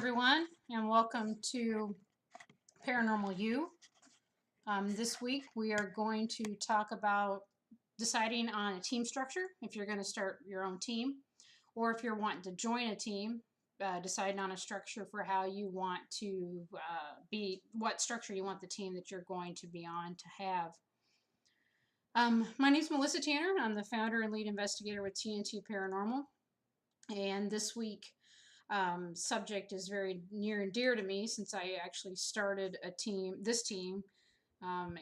everyone, and welcome to Paranormal You. This week we are going to talk about deciding on a team structure if you're going to start your own team, or if you're wanting to join a team, deciding on a structure for how you want to what structure you want the team that you're going to be on to have. My name is Melissa Tanner. I'm the founder and lead investigator with TNT Paranormal, and this week subject is very near and dear to me since I actually started this team,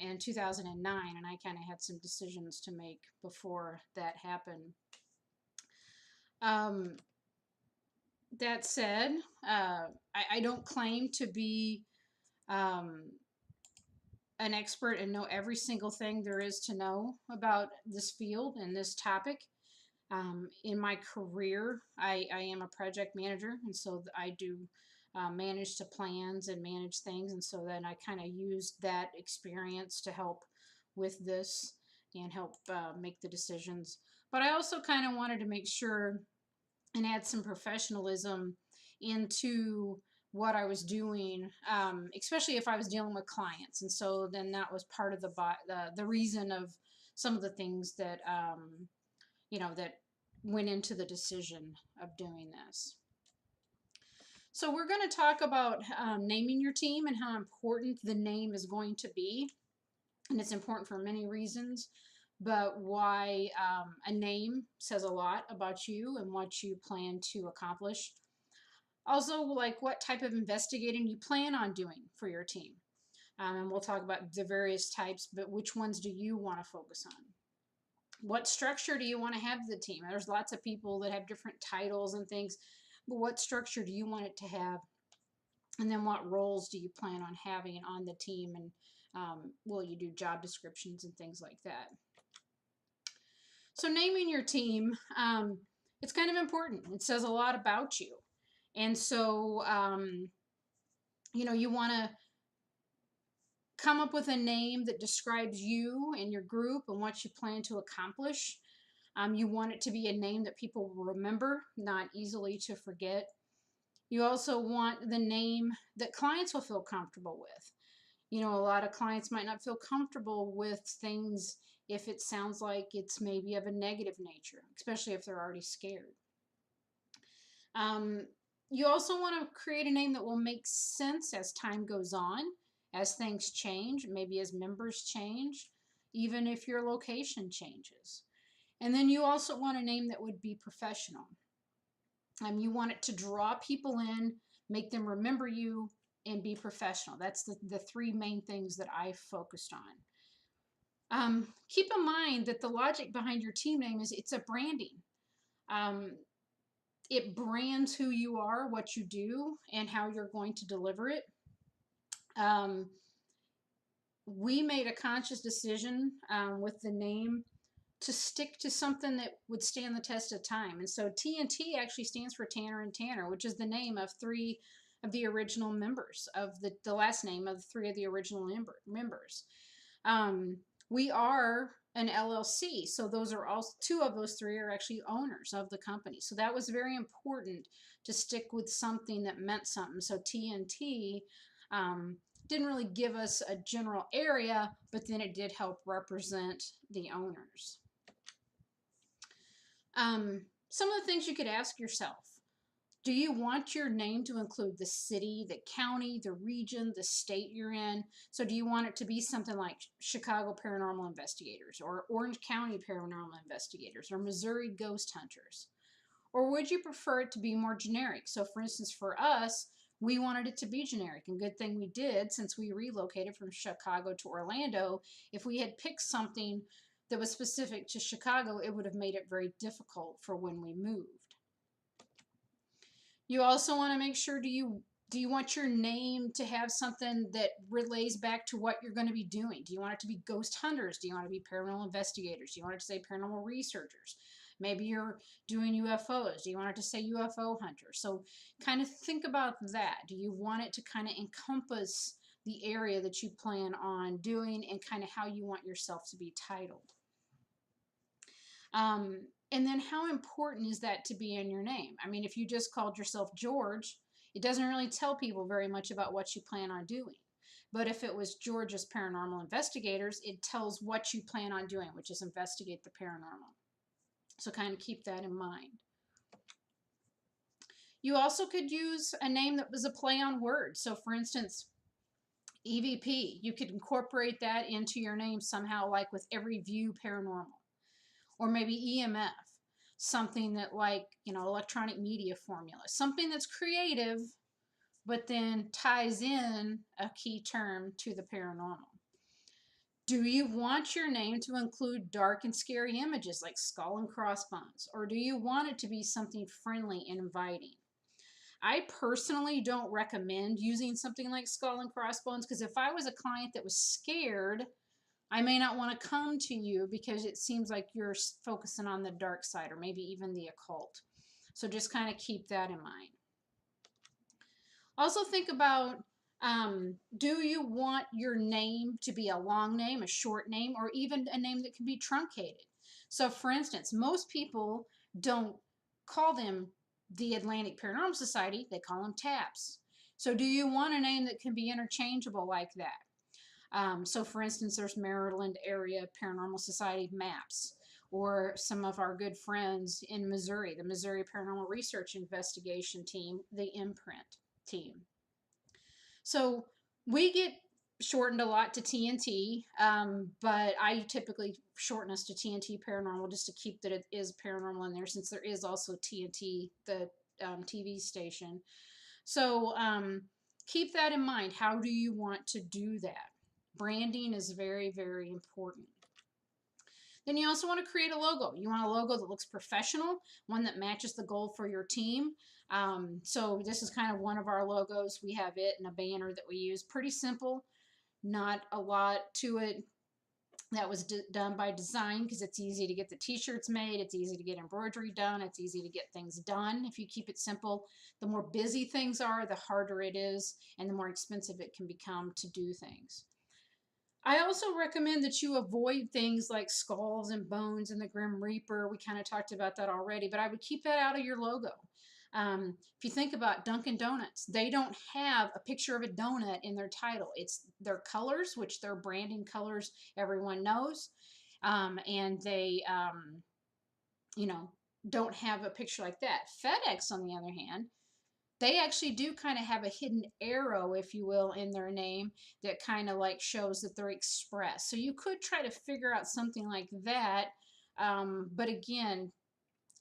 in 2009, and I kind of had some decisions to make before that happened. That said, I don't claim to be an expert and know every single thing there is to know about this field and this topic. In my career, I am a project manager, and so I do manage to plans and manage things, and so then I kind of used that experience to help with this and help make the decisions. But I also kind of wanted to make sure and add some professionalism into what I was doing, especially if I was dealing with clients, and so then that was part of the reason of some of the things that that went into the decision of doing this. So we're going to talk about naming your team and how important the name is going to be. And it's important for many reasons, but why a name says a lot about you and what you plan to accomplish. Also, like what type of investigating you plan on doing for your team. And we'll talk about the various types, but which ones do you want to focus on? What structure do you want to have the team? There's lots of people that have different titles and things, but what structure do you want it to have? And then what roles do you plan on having on the team? And will you do job descriptions and things like that? So naming your team, it's kind of important. It says a lot about you. And so, you want to come up with a name that describes you and your group and what you plan to accomplish. You want it to be a name that people will remember, not easily to forget. You also want the name that clients will feel comfortable with. A lot of clients might not feel comfortable with things if it sounds like it's maybe of a negative nature, especially if they're already scared. You also want to create a name that will make sense as time goes on, as things change, maybe as members change, even if your location changes. And then you also want a name that would be professional. You want it to draw people in, make them remember you, and be professional. That's the three main things that I focused on. Keep in mind that the logic behind your team name is it's a branding. It brands who you are, what you do, and how you're going to deliver it. We made a conscious decision with the name to stick to something that would stand the test of time. And so TNT actually stands for Tanner and Tanner, which is the name of three of the original members of the last name of three of the original members. We are an LLC, so those are all two of those three are actually owners of the company. So that was very important to stick with something that meant something. So TNT didn't really give us a general area, but then it did help represent the owners. Some of the things you could ask yourself. Do you want your name to include the city, the county, the region, the state you're in? So do you want it to be something like Chicago Paranormal Investigators or Orange County Paranormal Investigators or Missouri Ghost Hunters? Or would you prefer it to be more generic? So for instance, for us, we wanted it to be generic, and good thing we did since we relocated from Chicago to Orlando. If we had picked something that was specific to Chicago, it would have made it very difficult for when we moved. You also want to make sure, do you want your name to have something that relays back to what you're going to be doing? Do you want it to be ghost hunters? Do you want it to be paranormal investigators? Do you want it to say paranormal researchers? Maybe you're doing UFOs. Do you want it to say UFO hunters? So kind of think about that. Do you want it to kind of encompass the area that you plan on doing and kind of how you want yourself to be titled? And then how important is that to be in your name? I mean, if you just called yourself George It doesn't really tell people very much about what you plan on doing. But if it was Georgia's Paranormal Investigators, it tells what you plan on doing, which is investigate the paranormal. So kind of keep that in mind. You also could use a name that was a play on words. So for instance, EVP, you could incorporate that into your name somehow, like with Every View Paranormal. Or maybe EMF, something that like, electronic media formula, something that's creative, but then ties in a key term to the paranormal. Do you want your name to include dark and scary images like skull and crossbones? Or do you want it to be something friendly and inviting? I personally don't recommend using something like skull and crossbones, because if I was a client that was scared, I may not want to come to you because it seems like you're focusing on the dark side or maybe even the occult. So just kind of keep that in mind. Also think about, do you want your name to be a long name, a short name, or even a name that can be truncated? So for instance, most people don't call them the Atlantic Paranormal Society, they call them TAPS. So do you want a name that can be interchangeable like that? So for instance, there's Maryland Area Paranormal Society MAPS, or some of our good friends in Missouri, the Missouri Paranormal Research Investigation Team, the Imprint team. So we get shortened a lot to TNT, but I typically shorten us to TNT Paranormal just to keep that it is paranormal in there, since there is also TNT, the TV station. So keep that in mind. How do you want to do that? Branding is very, very important. Then you also want to create a logo. You want a logo that looks professional, one that matches the goal for your team. So this is kind of one of our logos. We have it and a banner that we use. Pretty simple, not a lot to it. That was done by design because it's easy to get the t-shirts made. It's easy to get embroidery done. It's easy to get things done. If you keep it simple, the more busy things are, the harder it is, and the more expensive it can become to do things. I also recommend that you avoid things like skulls and bones and the Grim Reaper. We kind of talked about that already, but I would keep that out of your logo. If you think about Dunkin' Donuts, they don't have a picture of a donut in their title. It's their colors, which their branding colors everyone knows, and they, don't have a picture like that. FedEx, on the other hand, they actually do kind of have a hidden arrow, if you will, in their name that kind of like shows that they're express. So you could try to figure out something like that. But again,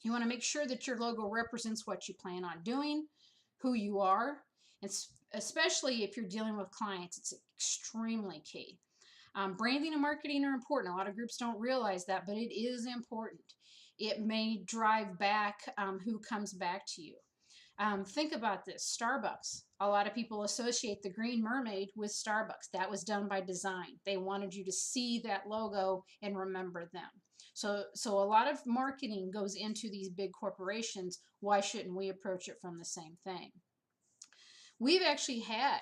you want to make sure that your logo represents what you plan on doing, who you are, and especially if you're dealing with clients, it's extremely key. Branding and marketing are important. A lot of groups don't realize that, but it is important. It may drive back who comes back to you. Think about this, Starbucks. A lot of people associate the Green Mermaid with Starbucks. That was done by design. They wanted you to see that logo and remember them. So a lot of marketing goes into these big corporations. Why shouldn't we approach it from the same thing? We've actually had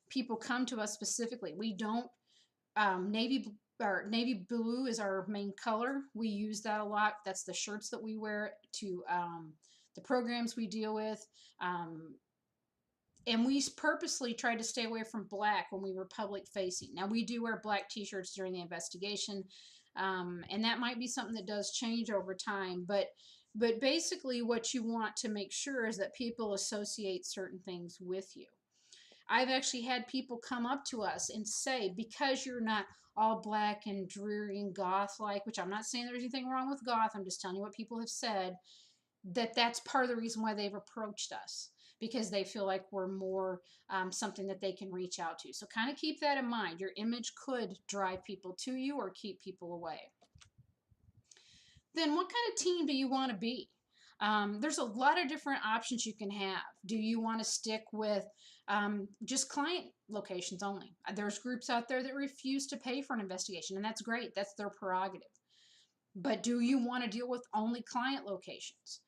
people come to us specifically. We don't, navy blue is our main color. We use that a lot. That's the shirts that we wear to the programs we deal with. And we purposely tried to stay away from black when we were public facing. Now we do wear black t-shirts during the investigation, and that might be something that does change over time, but basically what you want to make sure is that people associate certain things with you. I've actually had people come up to us and say, because you're not all black and dreary and goth-like, which I'm not saying there's anything wrong with goth, I'm just telling you what people have said, that's part of the reason why they've approached us, because they feel like we're more something that they can reach out to. So kind of keep that in mind. Your image could drive people to you or keep people away. Then what kind of team do you want to be? There's a lot of different options you can have. Do you want to stick with just client locations only? There's groups out there that refuse to pay for an investigation, and that's great. That's their prerogative. But do you want to deal with only client locations?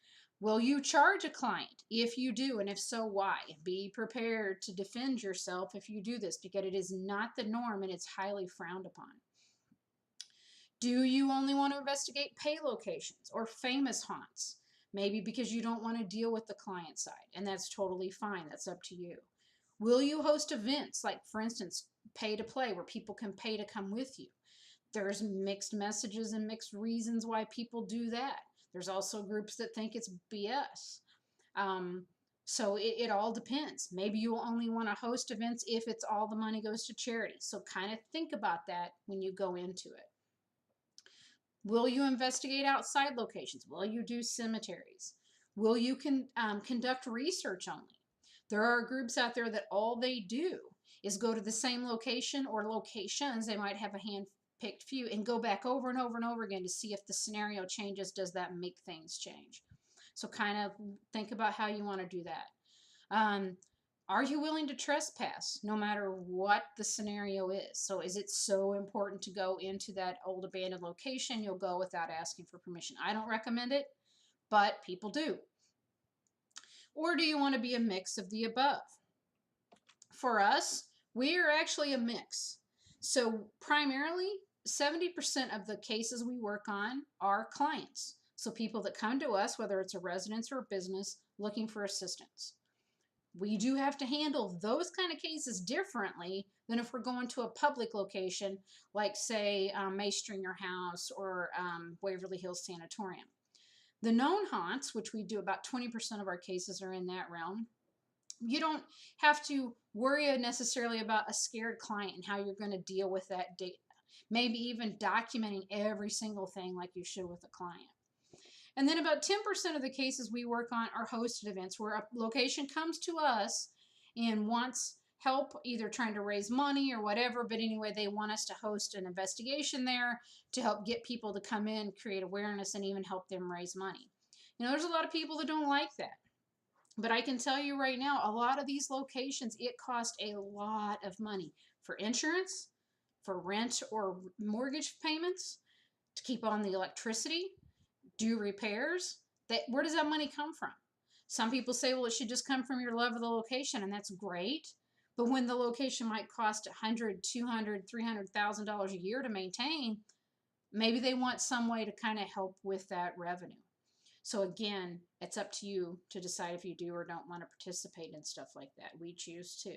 Will you charge a client? If you do, and if so, why? Be prepared to defend yourself if you do this, because it is not the norm and it's highly frowned upon. Do you only want to investigate pay locations or famous haunts? Maybe because you don't want to deal with the client side, and that's totally fine. That's up to you. Will you host events like, for instance, pay to play, where people can pay to come with you? There's mixed messages and mixed reasons why people do that. There's also groups that think it's BS. Um, so it all depends. Maybe you'll only want to host events if it's all the money goes to charity. So kind of think about that when you go into it. Will you investigate outside locations? Will you do cemeteries? Will you conduct research only? There are groups out there that all they do is go to the same location or locations. They might have a hand-picked few and go back over and over and over again to see if the scenario changes. Does that make things change? So kind of think about how you want to do that. Are you willing to trespass no matter what the scenario is? So is it so important to go into that old abandoned location you'll go without asking for permission? I don't recommend it, but people do. Or do you want to be a mix of the above? For us, we are actually a mix. So primarily, 70% of the cases we work on are clients. So people that come to us, whether it's a residence or a business, looking for assistance. We do have to handle those kind of cases differently than if we're going to a public location, like say May Stringer House or Waverly Hills Sanatorium. The known haunts, which we do about 20% of our cases are in that realm, you don't have to worry necessarily about a scared client and how you're going to deal with that data. Maybe even documenting every single thing like you should with a client. And then about 10% of the cases we work on are hosted events where a location comes to us and wants help either trying to raise money or whatever, but anyway, they want us to host an investigation there to help get people to come in, create awareness, and even help them raise money. You know, there's a lot of people that don't like that. But I can tell you right now, a lot of these locations, it costs a lot of money for insurance, for rent or mortgage payments, to keep on the electricity, do repairs. Where does that money come from? Some people say, well, it should just come from your love of the location, and that's great. But when the location might cost $100,000, $200,000, $300,000 a year to maintain, maybe they want some way to kind of help with that revenue. So again, it's up to you to decide if you do or don't want to participate in stuff like that. We choose to.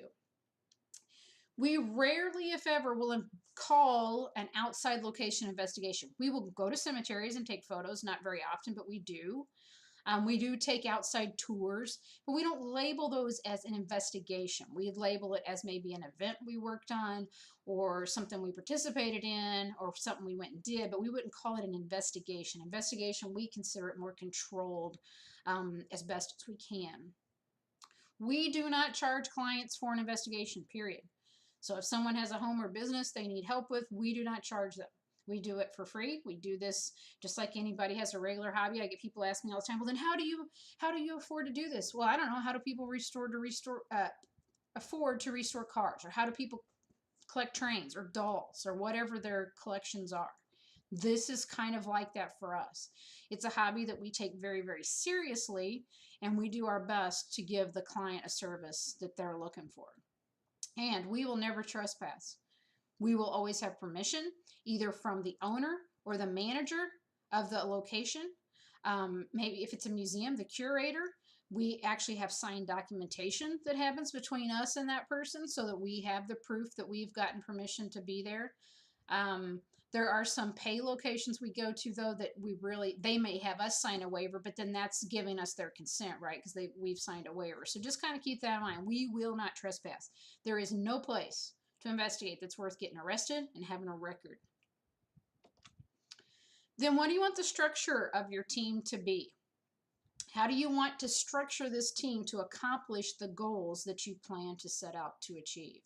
We rarely, if ever, will call an outside location investigation. We will go to cemeteries and take photos, not very often, but we do. We do take outside tours, but we don't label those as an investigation. We label it as maybe an event we worked on or something we participated in or something we went and did, but we wouldn't call it an investigation. Investigation, we consider it more controlled as best as we can. We do not charge clients for an investigation, period. So if someone has a home or business they need help with, we do not charge them. We do it for free. We do this just like anybody has a regular hobby. I get people ask me all the time, well, then how do you afford to do this? Well, I don't know. How do people afford to restore cars? Or how do people collect trains or dolls or whatever their collections are? This is kind of like that for us. It's a hobby that we take very, very seriously, and we do our best to give the client a service that they're looking for. And we will never trespass. We will always have permission, either from the owner or the manager of the location. Maybe if it's a museum, the curator. We actually have signed documentation that happens between us and that person so that we have the proof that we've gotten permission to be there. There are some pay locations we go to, though, that they may have us sign a waiver, but then that's giving us their consent, right? Because we've signed a waiver. So just kind of keep that in mind. We will not trespass. There is no place to investigate that's worth getting arrested and having a record. Then what do you want the structure of your team to be? How do you want to structure this team to accomplish the goals that you plan to set out to achieve?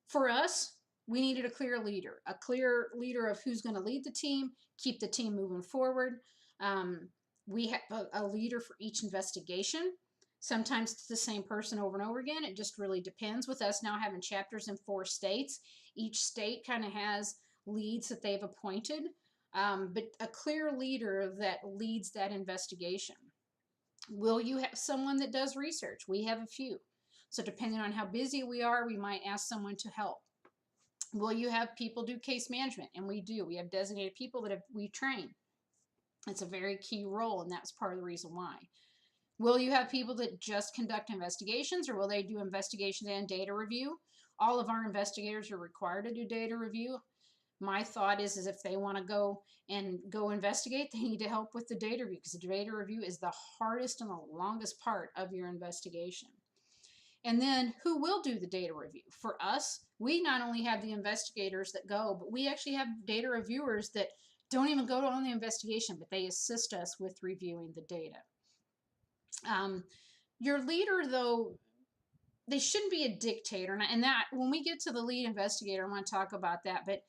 For us, we needed a clear leader of who's going to lead the team, keep the team moving forward. We have a leader for each investigation. Sometimes it's the same person over and over again. It just really depends. With us now having chapters in 4 states, each state kind of has leads that they've appointed, but a clear leader that leads that investigation. Will you have someone that does research? We have a few. So depending on how busy we are, we might ask someone to help. Will you have people do case management? And we do. We have designated people that we train. It's a very key role, and that's part of the reason why. Will you have people that just conduct investigations, or will they do investigations and data review? All of our investigators are required to do data review. My thought is if they want to go investigate, they need to help with the data review, because the data review is the hardest and the longest part of your investigation. And then who will do the data review? For us, we not only have the investigators that go, but we actually have data reviewers that don't even go on the investigation, but they assist us with reviewing the data. Your leader, though, they shouldn't be a dictator. And that, when we get to the lead investigator, I want to talk about that. But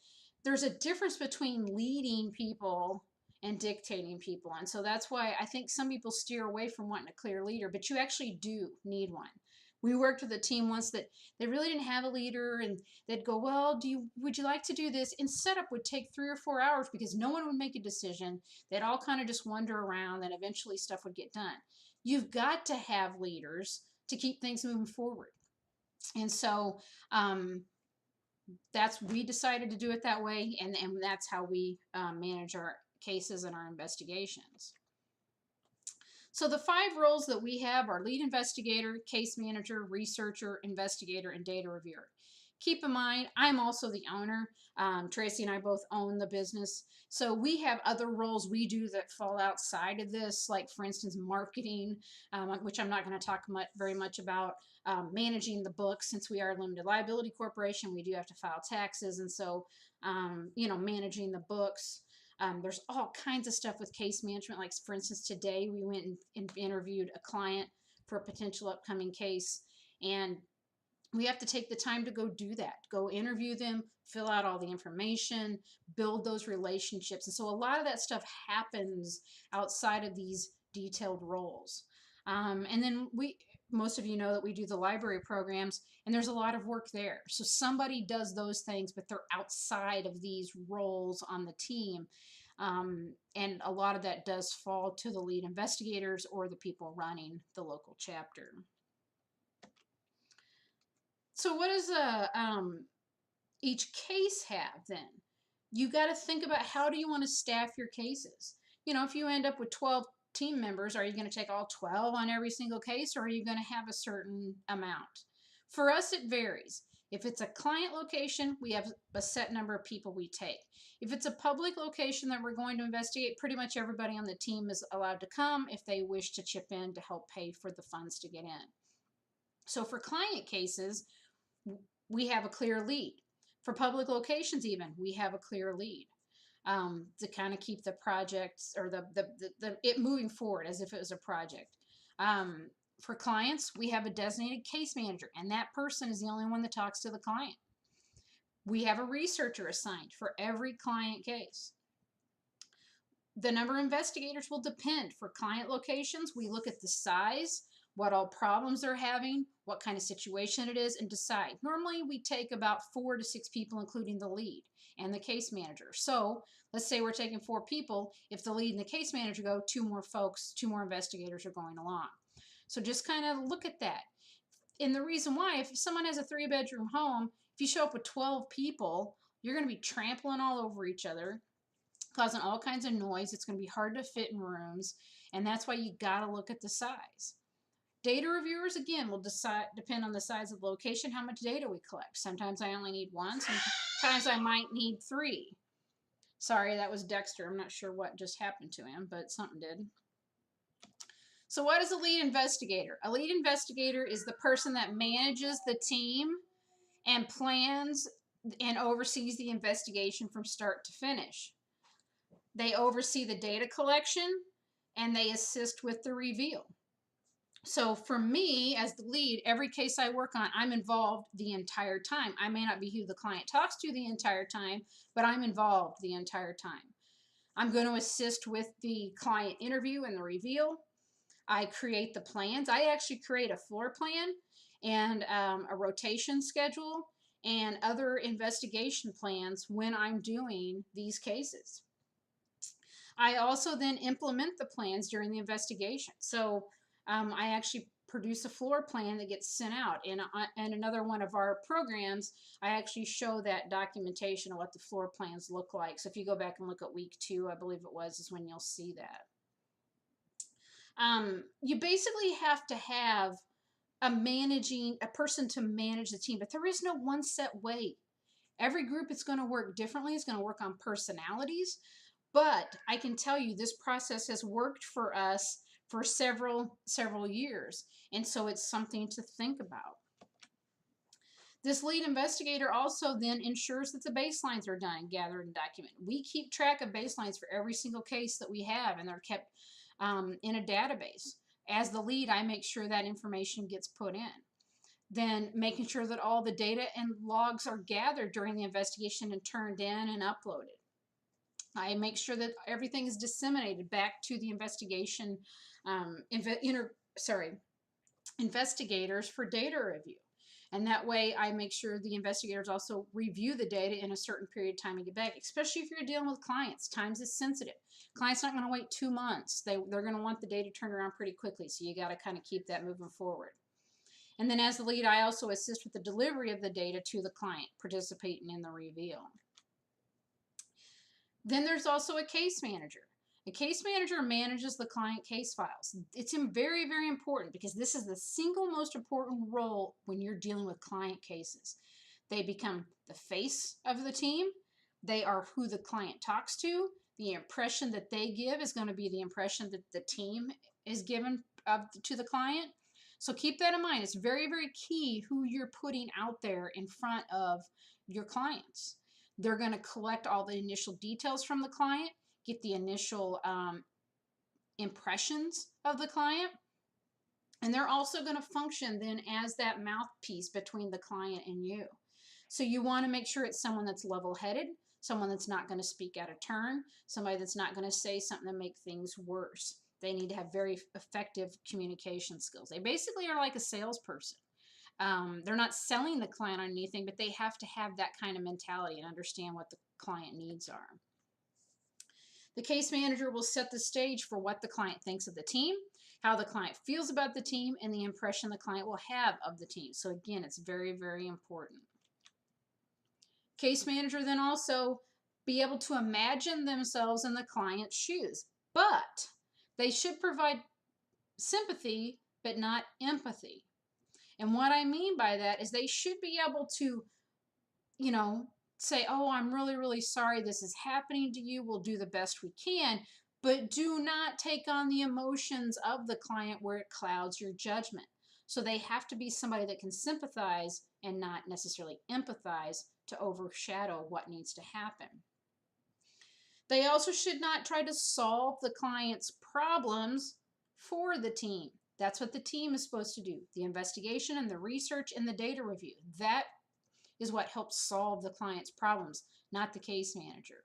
there's a difference between leading people and dictating people. And so that's why I think some people steer away from wanting a clear leader, but you actually do need one. We worked with a team once that they really didn't have a leader, and they'd go, well, would you like to do this? And setup would take 3 or 4 hours because no one would make a decision. They'd all kind of just wander around, and eventually stuff would get done. You've got to have leaders to keep things moving forward. And so we decided to do it that way, and that's how we manage our cases and our investigations. So the 5 roles that we have are lead investigator, case manager, researcher, investigator, and data reviewer. Keep in mind, I'm also the owner. Tracy and I both own the business. So we have other roles we do that fall outside of this, like, for instance, marketing, which I'm not going to talk very much about, managing the books. Since we are a limited liability corporation, we do have to file taxes. And so, managing the books. There's all kinds of stuff with case management. Like, for instance, today we went and interviewed a client for a potential upcoming case, and we have to take the time to go do that, go interview them, fill out all the information, build those relationships. And so a lot of that stuff happens outside of these detailed roles. And then most of you know that we do the library programs, and there's a lot of work there. So somebody does those things, but they're outside of these roles on the team. And a lot of that does fall to the lead investigators or the people running the local chapter. So what does each case have then? You got to think about, how do you want to staff your cases? If you end up with 12 team members, are you going to take all 12 on every single case, or are you going to have a certain amount? For us, it varies. If it's a client location, we have a set number of people we take. If it's a public location that we're going to investigate, pretty much everybody on the team is allowed to come if they wish to chip in to help pay for the funds to get in. So for client cases, we have a clear lead. For public locations even, we have a clear lead to kind of keep the projects or it moving forward as if it was a project. For clients, we have a designated case manager, and that person is the only one that talks to the client. We have a researcher assigned for every client case. The number of investigators will depend. For client locations, we look at the size, what all problems they're having, what kind of situation it is, and decide. Normally, we take about 4 to 6 people, including the lead and the case manager. So let's say we're taking 4 people. If the lead and the case manager go, 2 more folks, 2 more investigators are going along. So just kind of look at that. And the reason why, if someone has a 3-bedroom home, if you show up with 12 people, you're going to be trampling all over each other, causing all kinds of noise. It's going to be hard to fit in rooms, and that's why you got to look at the size. Data reviewers, again, will depend on the size of the location, how much data we collect. Sometimes I only need 1, sometimes I might need 3. Sorry, that was Dexter. I'm not sure what just happened to him, but something did. So what is a lead investigator? A lead investigator is the person that manages the team and plans and oversees the investigation from start to finish. They oversee the data collection, and they assist with the reveal. So for me, as the lead, every case I work on, I'm involved the entire time. I may not be who the client talks to the entire time, but I'm involved the entire time. I'm going to assist with the client interview and the reveal. I create the plans. I actually create a floor plan and a rotation schedule and other investigation plans when I'm doing these cases. I also then implement the plans during the investigation. So I actually produce a floor plan that gets sent out. And another one of our programs, I actually show that documentation of what the floor plans look like. So if you go back and look at week 2, I believe it was, is when you'll see that. You basically have to have a person to manage the team, but there is no one set way. Every group is going to work differently. It's going to work on personalities, but I can tell you this process has worked for us for several years, and so it's something to think about. This lead investigator also then ensures that the baselines are done and gathered and documented. We keep track of baselines for every single case that we have, and they're kept in a database. As the lead, I make sure that information gets put in. Then making sure that all the data and logs are gathered during the investigation and turned in and uploaded. I make sure that everything is disseminated back to the investigation investigators for data review. And that way I make sure the investigators also review the data in a certain period of time and get back, especially if you're dealing with clients. Times is sensitive. Clients not going to wait 2 months. They're going to want the data turned around pretty quickly, so you got to kind of keep that moving forward. And then as the lead, I also assist with the delivery of the data to the client, participating in the reveal. Then there's also a case manager. A case manager manages the client case files. It's very, very important because this is the single most important role when you're dealing with client cases. They become the face of the team. They are who the client talks to. The impression that they give is going to be the impression that the team is given to the client. So keep that in mind. It's very, very key who you're putting out there in front of your clients. They're going to collect all the initial details from the client, get the initial impressions of the client, and they're also going to function then as that mouthpiece between the client and you. So you want to make sure it's someone that's level-headed, someone that's not going to speak out of turn, somebody that's not going to say something to make things worse. They need to have very effective communication skills. They basically are like a salesperson. They're not selling the client on anything, but they have to have that kind of mentality and understand what the client needs are. The case manager will set the stage for what the client thinks of the team, how the client feels about the team, and the impression the client will have of the team. So again, it's very, very important. Case manager then also be able to imagine themselves in the client's shoes, but they should provide sympathy, but not empathy. And what I mean by that is they should be able to, say, oh, I'm really, really sorry this is happening to you. We'll do the best we can, but do not take on the emotions of the client where it clouds your judgment. So they have to be somebody that can sympathize and not necessarily empathize to overshadow what needs to happen. They also should not try to solve the client's problems for the team. That's what the team is supposed to do. The investigation and the research and the data review. That is what helps solve the client's problems, not the case manager.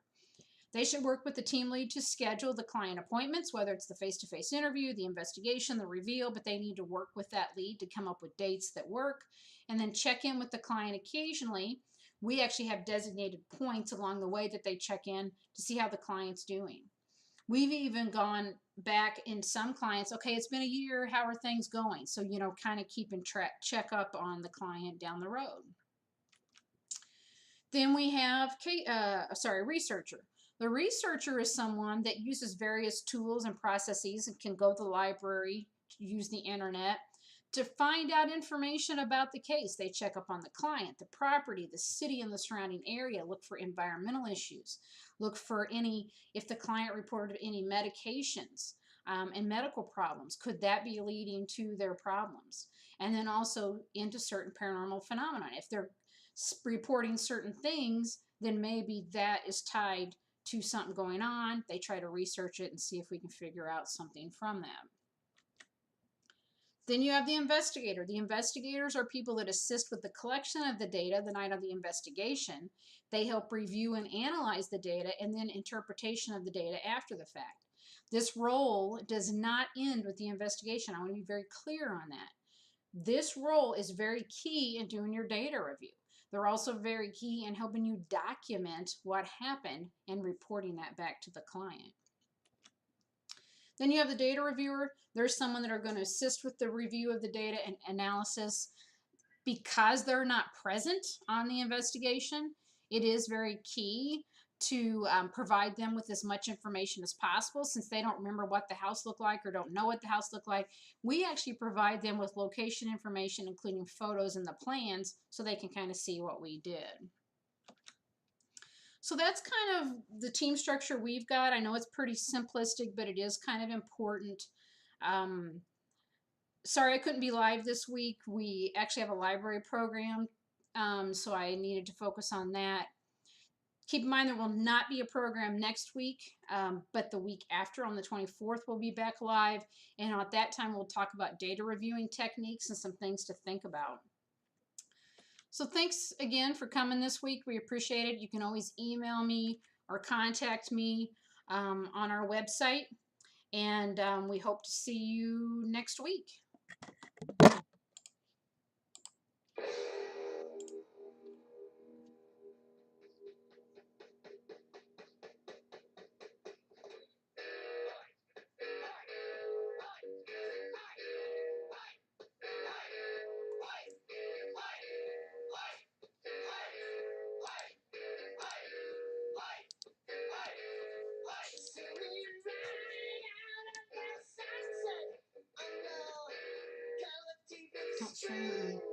They should work with the team lead to schedule the client appointments, whether it's the face-to-face interview, the investigation, the reveal, but they need to work with that lead to come up with dates that work, and then check in with the client occasionally. We actually have designated points along the way that they check in to see how the client's doing. We've even gone back in some clients, okay, it's been a year, how are things going? So, kind of keeping track, check up on the client down the road. Then we have, researcher. The researcher is someone that uses various tools and processes and can go to the library, use the internet to find out information about the case. They check up on the client, the property, the city, and the surrounding area, look for environmental issues, look for if the client reported any medications and medical problems, could that be leading to their problems? And then also into certain paranormal phenomena. If they're reporting certain things, then maybe that is tied to something going on. They try to research it and see if we can figure out something from that. Then you have the investigator. The investigators are people that assist with the collection of the data the night of the investigation. They help review and analyze the data and then interpretation of the data after the fact. This role does not end with the investigation. I want to be very clear on that. This role is very key in doing your data review. They're also very key in helping you document what happened and reporting that back to the client. Then you have the data reviewer. There's someone that are going to assist with the review of the data and analysis. Because they're not present on the investigation, it is very key to provide them with as much information as possible, since they don't remember what the house looked like or don't know what the house looked like. We actually provide them with location information, including photos and the plans, so they can kind of see what we did. So that's kind of the team structure we've got. I know it's pretty simplistic, but it is kind of important. Sorry I couldn't be live this week. We actually have a library program, so I needed to focus on that. Keep in mind there will not be a program next week, but the week after, on the 24th, we'll be back live. And at that time, we'll talk about data reviewing techniques and some things to think about. So thanks again for coming this week. We appreciate it. You can always email me or contact me on our website. And we hope to see you next week. Not sure.